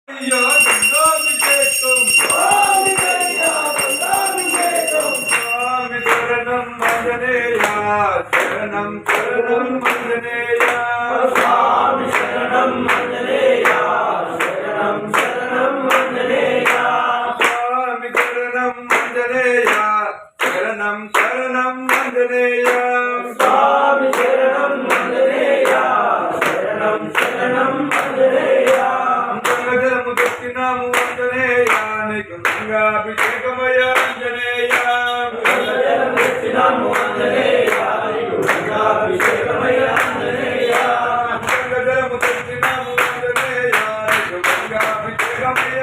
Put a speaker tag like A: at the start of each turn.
A: గంగాభిషేకం స్వామి శరణం ఆంజనేయ శరణం శరణం ఆంజనేయ
B: స్వామి శరణం ఆంజనేయ శరణం శరణం ఆంజనేయ
A: స్వామి శరణం ఆంజనేయ శరణం శరణం ఆంజనేయ
B: స్వామి శరణం ఆంజనేయ శరణం శరణం ఆంజనేయ
A: గంగజలము తెచ్చినాము ఆంజనేయ నీకు గంగాభిషేకమయ ఆంజనేయ
B: గంగజలం తెచ్చినాము ఆంజనేయ నీకు గంగాభిషేకమయ ఆంజనేయ
A: గంగజలము తెచ్చినాము ఆంజనేయ నీకు గంగాభిషేకమయ